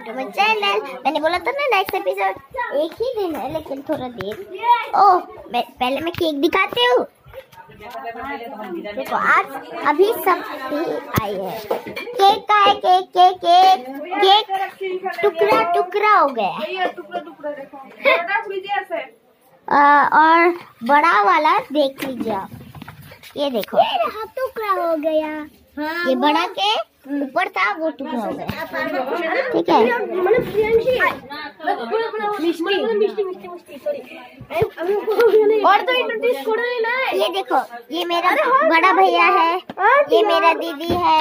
To my channel. मैंने बोला था ना नेक्स्ट एपिसोड एक ही दिन है, लेकिन थोड़ा देर। ओह पहले मैं केक दिखाती हूँ। देखो आज अभी सब आई है। केक का है, केक केक केक केक टुकड़ा टुकड़ा हो गया। और बड़ा वाला देख लीजिए आप, ये देखो टुकड़ा हो गया। ये बड़ा के ऊपर था वो टुकड़ा हो गया, ठीक है। और तो इंट्रोड्यूस करो ना। ये देखो ये मेरा बड़ा भैया है, ये मेरा दीदी है,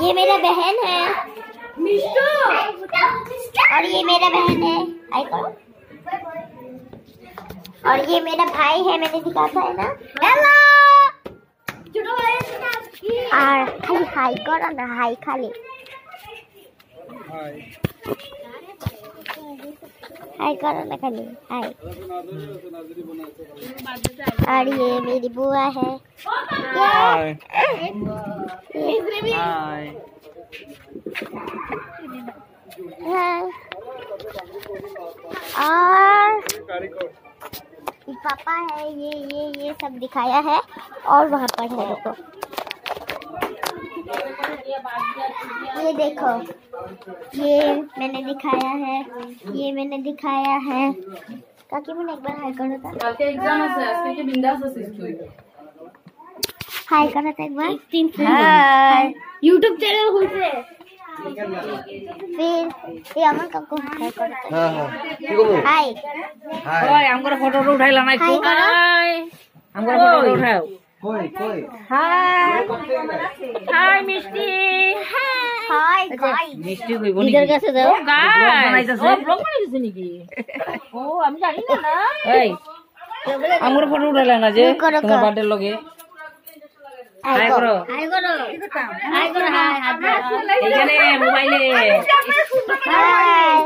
ये मेरा बहन है, और ये मेरा बहन है। आई करो। और ये मेरा भाई है, मैंने दिखाता है ना। हेलो। और खाली हाई करो ना, हाई खाली हाई करो ना, खाली हाई। और ये मेरी बुआ है। हाय और पापा है, ये सब दिखाया है। और वहाँ पर है, देखो ये देखो, ये मैंने दिखाया है, ये मैंने दिखाया है। काकी मैंने एक बार हाई करा था। कल के एग्जाम আছে আজকে কি বিন্দাস আছিস তুই? हाई करा था एक बार। हाय YouTube चैनल খুলছে। फिर ये अमन काकू हाई करा था। हां हां কি করব? हाई ওই আমগো ফটোটা উঠাইলা না একটু। হাই আমগো ফটোটা উঠাও। কই কই হাই হাই মিষ্টি। Hi guys. মিষ্টি কইব নি? इधर कैसे जाओ? গাইস ও ব্লগ বানাইছে নাকি? ও আমি জানি না না। এই আমগো ফটো উঠাইলা না যে তোমার বার্থডে লগে। হাই করো। हाई करो हाई करो हाई। এইখানে মোবাইলে हाय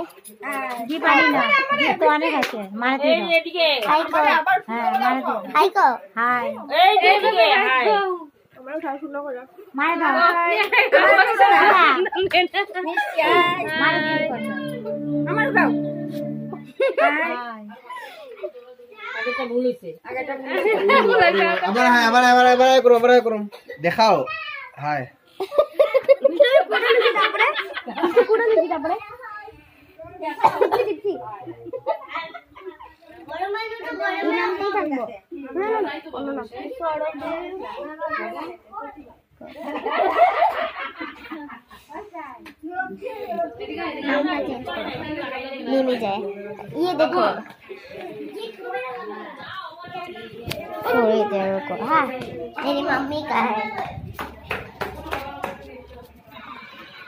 জি পারি না। জি তো অনেক আছে। মানে এই এদিকে। हाई करो। হ্যাঁ মানে তো। हाई को হাই এই এদিকে হাই। আমরা উঠা শুনো করে। মানে দাও। আমার উঠাও। হাই আগেটা ভুল হইছে। আগেটা ভুল হইছে। আবার করো দেখাও। হাই कुड़ा नहीं तापरे दिखছি বড় মাই তো বড় নামতেই থাকবো। नहीं जाए। ये देखो थोड़ी देर रुको। हाँ मेरी मम्मी का है।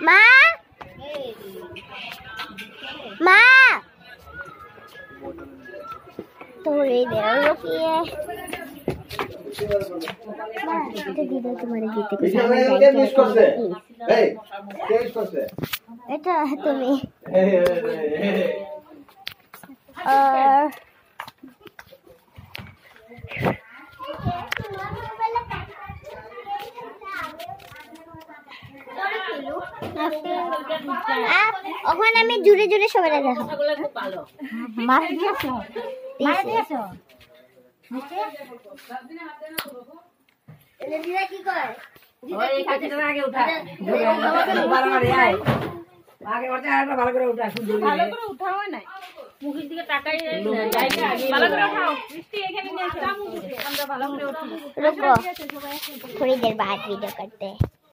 माँ माँ थोड़ी देर रुकिए। माँ दीदी तुम्हारे गीते को কে মিস করছে? এই কে মিস করছে? এটা তুমি। ওখানে আমি জুড়ে জুড়ে সবাই দেখো। খুব ভালো। মাছ দিয়েছো? মাছ দিয়েছো? দিদা কি করে? ওই কাটিটা আগে উঠা। বারবার আয়। আগে ওটা আরেকটা ভালো করে উঠা। ভালো করে উঠা হয় না। মুখের দিকে তাকাই যাইতে আগে ভালো করে উঠাও। মিষ্টি এখানে নিয়ে আসো। আমরা ভালো করে উঠি। रुको थोड़ी देर बाद वीडियो करते हैं।